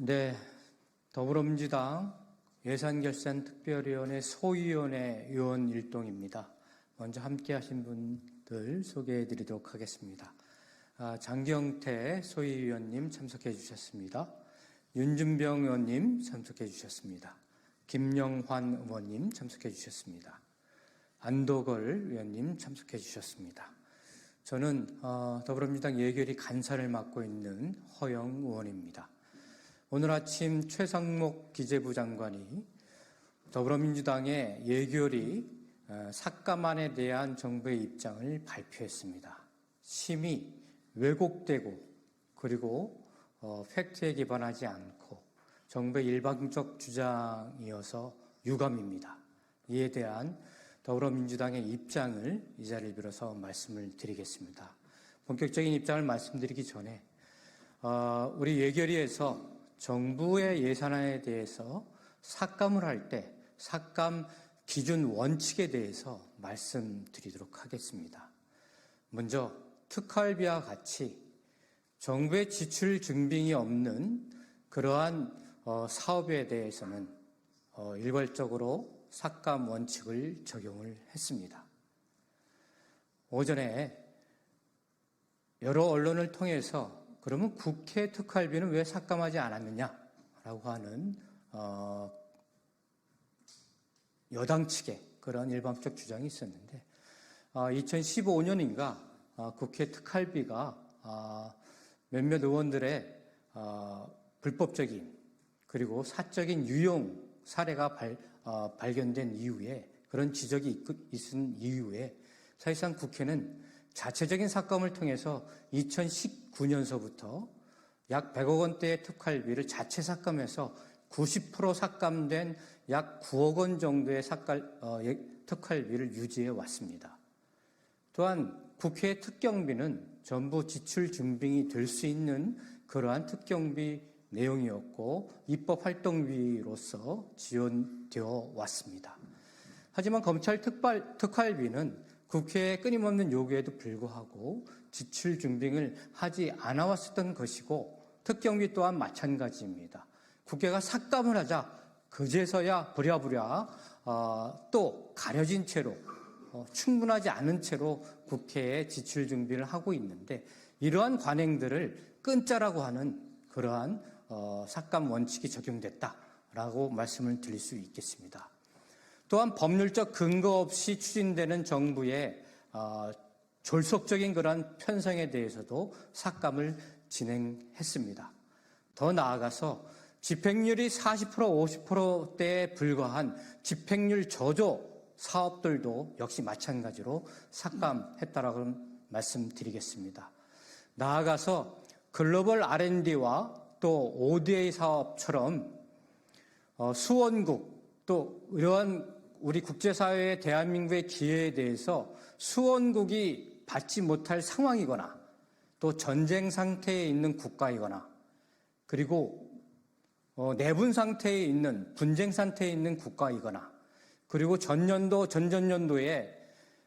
네, 더불어민주당 예산결산특별위원회 소위원회 의원 일동입니다. 먼저 함께 하신 분들 소개해 드리도록 하겠습니다. 장경태 소위위원님 참석해 주셨습니다. 윤준병 의원님 참석해 주셨습니다. 김영환 의원님 참석해 주셨습니다. 안도걸 의원님 참석해 주셨습니다. 저는 더불어민주당 예결위 간사를 맡고 있는 허영 의원입니다. 오늘 아침 최상목 기재부 장관이 더불어민주당의 예결위 삭감안에 대한 정부의 입장을 발표했습니다. 심히 왜곡되고 그리고 팩트에 기반하지 않고 정부의 일방적 주장이어서 유감입니다. 이에 대한 더불어민주당의 입장을 이 자리를 빌어서 말씀을 드리겠습니다. 본격적인 입장을 말씀드리기 전에 우리 예결위에서 정부의 예산안에 대해서 삭감을 할 때 삭감 기준 원칙에 대해서 말씀드리도록 하겠습니다. 먼저 특활비와 같이 정부의 지출 증빙이 없는 그러한 사업에 대해서는 일괄적으로 삭감 원칙을 적용을 했습니다. 오전에 여러 언론을 통해서 그러면 국회 특활비는 왜 삭감하지 않았느냐라고 하는 여당 측의 그런 일방적 주장이 있었는데 2015년인가 국회 특활비가 몇몇 의원들의 불법적인 그리고 사적인 유용 사례가 발견된 이후에 그런 지적이 있은 이후에 사실상 국회는 자체적인 삭감을 통해서 2019년서부터 약 100억 원대의 특활비를 자체 삭감해서 90% 삭감된 약 9억 원 정도의 특활비를 유지해 왔습니다. 또한 국회의 특경비는 전부 지출 증빙이 될 수 있는 그러한 특경비 내용이었고 입법 활동비로서 지원되어 왔습니다. 하지만 검찰 특활비는 국회의 끊임없는 요구에도 불구하고 지출 증빙을 하지 않아왔었던 것이고 특경비 또한 마찬가지입니다. 국회가 삭감을 하자 그제서야 부랴부랴 또 가려진 채로 충분하지 않은 채로 국회에 지출 증빙을 하고 있는데 이러한 관행들을 끊자라고 하는 그러한 삭감 원칙이 적용됐다라고 말씀을 드릴 수 있겠습니다. 또한 법률적 근거 없이 추진되는 정부의 졸속적인 그러한 편성에 대해서도 삭감을 진행했습니다. 더 나아가서 집행률이 40% 50%대에 불과한 집행률 저조 사업들도 역시 마찬가지로 삭감했다라고 말씀드리겠습니다. 나아가서 글로벌 R&D와 또 ODA 사업처럼 수원국 또 이러한 우리 국제사회의 대한민국의 기회에 대해서 수원국이 받지 못할 상황이거나 또 전쟁 상태에 있는 국가이거나 그리고 내분 상태에 있는 분쟁 상태에 있는 국가이거나 그리고 전전년도에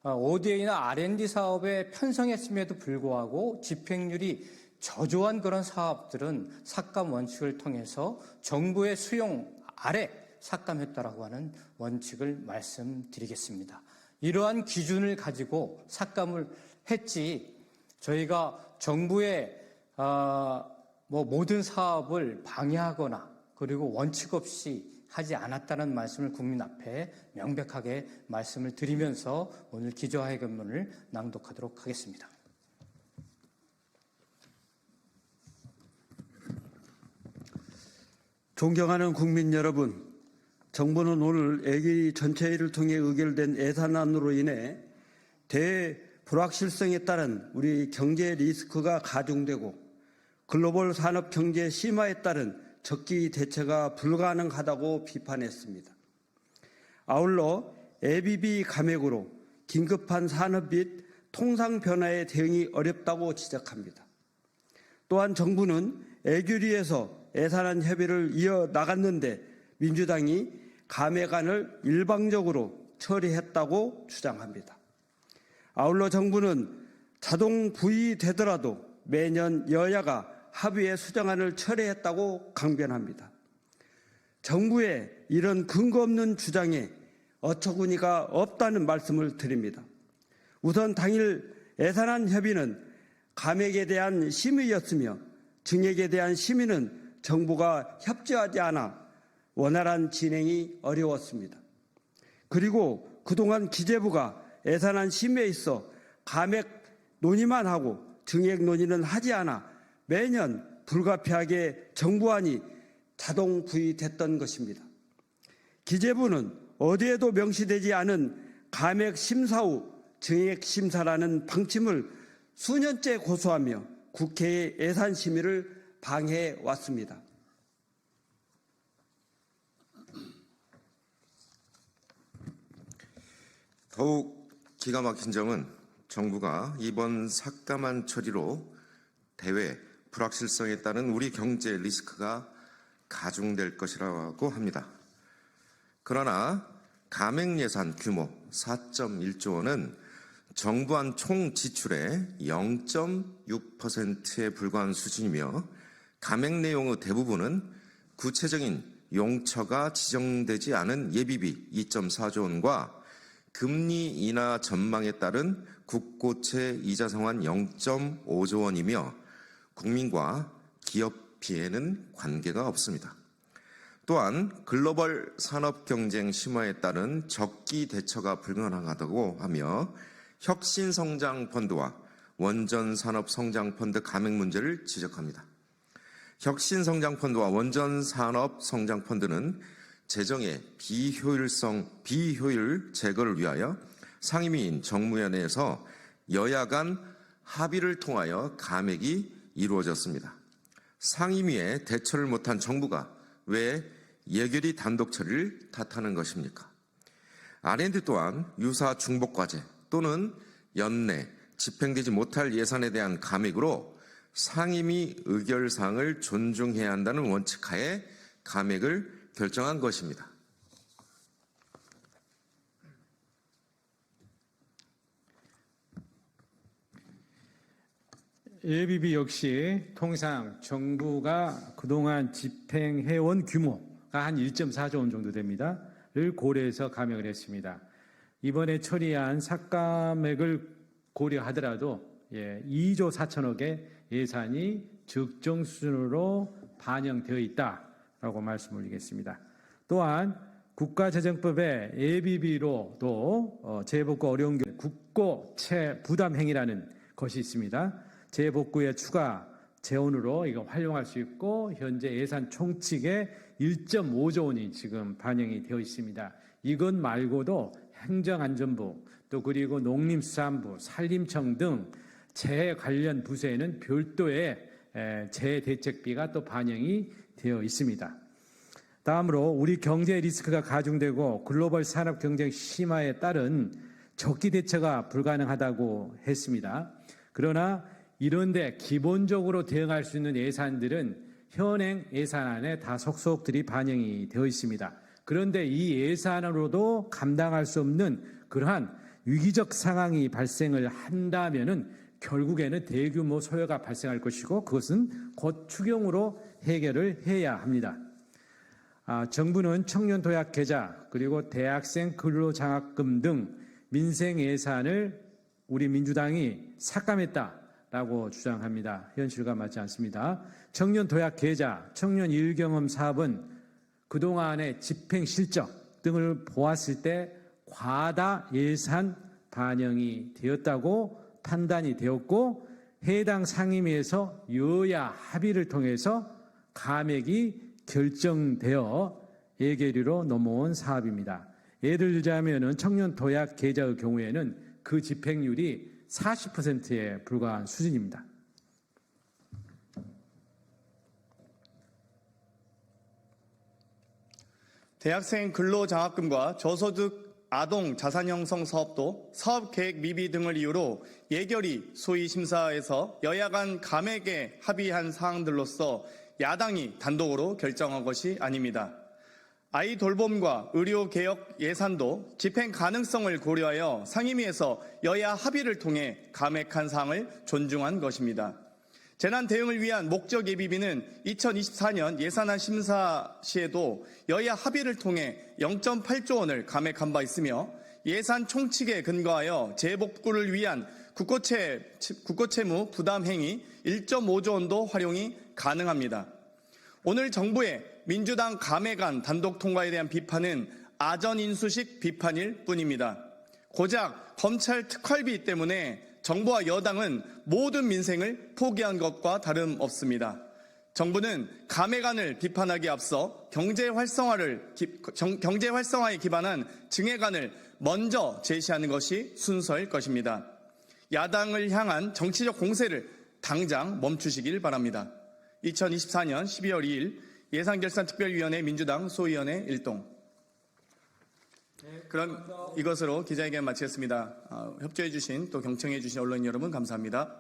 ODA나 R&D 사업에 편성했음에도 불구하고 집행률이 저조한 그런 사업들은 삭감 원칙을 통해서 정부의 수용 아래 삭감했다라고 하는 원칙을 말씀드리겠습니다. 이러한 기준을 가지고 삭감을 했지 저희가 정부의 모든 사업을 방해하거나 그리고 원칙 없이 하지 않았다는 말씀을 국민 앞에 명백하게 말씀을 드리면서 오늘 기자회견문을 낭독하도록 하겠습니다. 존경하는 국민 여러분, 정부는 오늘 예결위 전체회의를 통해 의결된 예산안으로 인해 대불확실성에 따른 우리 경제 리스크가 가중되고 글로벌 산업 경제 심화에 따른 적기 대처가 불가능하다고 비판했습니다. 아울러 ABB 감액으로 긴급한 산업 및 통상 변화에 대응이 어렵다고 지적합니다. 또한 정부는 예결위에서 예산안 협의를 이어나갔는데 민주당이 감액안을 일방적으로 처리했다고 주장합니다. 아울러 정부는 자동 부의되더라도 매년 여야가 합의의 수정안을 철회했다고 강변합니다. 정부의 이런 근거 없는 주장에 어처구니가 없다는 말씀을 드립니다. 우선 당일 예산안 협의는 감액에 대한 심의였으며 증액에 대한 심의는 정부가 협조하지 않아 원활한 진행이 어려웠습니다. 그리고 그동안 기재부가 예산안 심의에 있어 감액 논의만 하고 증액 논의는 하지 않아 매년 불가피하게 정부안이 자동 부의됐던 것입니다. 기재부는 어디에도 명시되지 않은 감액 심사 후 증액 심사라는 방침을 수년째 고수하며 국회의 예산 심의를 방해해 왔습니다. 더욱 기가 막힌 점은 정부가 이번 삭감한 처리로 대외 불확실성에 따른 우리 경제 리스크가 가중될 것이라고 합니다. 그러나 감액 예산 규모 4.1조 원은 정부안 총 지출의 0.6%에 불과한 수준이며 감액 내용의 대부분은 구체적인 용처가 지정되지 않은 예비비 2.4조 원과 금리 인하 전망에 따른 국고채 이자 상환 0.5조 원이며 국민과 기업 피해는 관계가 없습니다. 또한 글로벌 산업 경쟁 심화에 따른 적기 대처가 불가능하다고 하며 혁신성장펀드와 원전산업성장펀드 감액 문제를 지적합니다. 혁신성장펀드와 원전산업성장펀드는 재정의 비효율 제거를 위하여 상임위인 정무위원회에서 여야 간 합의를 통하여 감액이 이루어졌습니다. 상임위에 대처를 못한 정부가 왜 예결위 단독 처리를 탓하는 것입니까? R&D 또한 유사 중복과제 또는 연내 집행되지 못할 예산에 대한 감액으로 상임위 의결사항을 존중해야 한다는 원칙하에 감액을 결정한 것입니다. 예비비 역시 통상 정부가 그동안 집행해온 규모가 한 1.4조 원 정도 됩니다. 를 고려해서 감액을 했습니다. 이번에 처리한 삭감액을 고려하더라도 2조 4천억의 예산이 적정 수준으로 반영되어 있다라고 말씀드리겠습니다. 또한 국가재정법의 예비비로도 재복구 어려운 경우 국고채 부담행위라는 것이 있습니다. 재복구의 추가 재원으로 이거 활용할 수 있고 현재 예산 총칙에 1.5조 원이 지금 반영이 되어 있습니다. 이것 말고도 행정안전부 또 그리고 농림수산부, 산림청 등 재해 관련 부서에는 별도의 재해 대책비가 또 반영이 되어 있습니다. 다음으로 우리 경제 리스크가 가중되고 글로벌 산업 경쟁 심화에 따른 적기 대처가 불가능하다고 했습니다. 그러나 이런데 기본적으로 대응할 수 있는 예산들은 현행 예산안에 다 속속들이 반영이 되어 있습니다. 그런데 이 예산으로도 감당할 수 없는 그러한 위기적 상황이 발생을 한다면은 결국에는 대규모 소요가 발생할 것이고 그것은 곧 추경으로 해결을 해야 합니다. 정부는 청년 도약 계좌 그리고 대학생 근로장학금 등 민생 예산을 우리 민주당이 삭감했다라고 주장합니다. 현실과 맞지 않습니다. 청년 도약 계좌, 청년 일경험 사업은 그동안의 집행 실적 등을 보았을 때 과다 예산 반영이 되었다고 판단이 되었고 해당 상임위에서 여야 합의를 통해서 감액이 결정되어 예결위로 넘어온 사업입니다. 예를 들자면 청년 도약 계좌의 경우에는 그 집행률이 40%에 불과한 수준입니다. 대학생 근로장학금과 저소득 아동 자산형성 사업도 사업계획 미비 등을 이유로 예결위 소위 심사에서 여야 간 감액에 합의한 사항들로서 야당이 단독으로 결정한 것이 아닙니다. 아이 돌봄과 의료개혁 예산도 집행 가능성을 고려하여 상임위에서 여야 합의를 통해 감액한 사항을 존중한 것입니다. 재난 대응을 위한 목적 예비비는 2024년 예산안 심사 시에도 여야 합의를 통해 0.8조 원을 감액한 바 있으며 예산 총칙에 근거하여 재복구를 위한 국고채무 부담 행위 1.5조 원도 활용이 가능합니다. 오늘 정부의 민주당 감액안 단독 통과에 대한 비판은 아전인수식 비판일 뿐입니다. 고작 검찰 특활비 때문에 정부와 여당은 모든 민생을 포기한 것과 다름없습니다. 정부는 감액안을 비판하기에 앞서 경제 활성화에 기반한 증액안을 먼저 제시하는 것이 순서일 것입니다. 야당을 향한 정치적 공세를 당장 멈추시길 바랍니다. 2024년 12월 2일 예산결산특별위원회 민주당 소위원회 일동. 그럼 이것으로 기자회견 마치겠습니다. 협조해 주신 또 경청해 주신 언론인 여러분 감사합니다.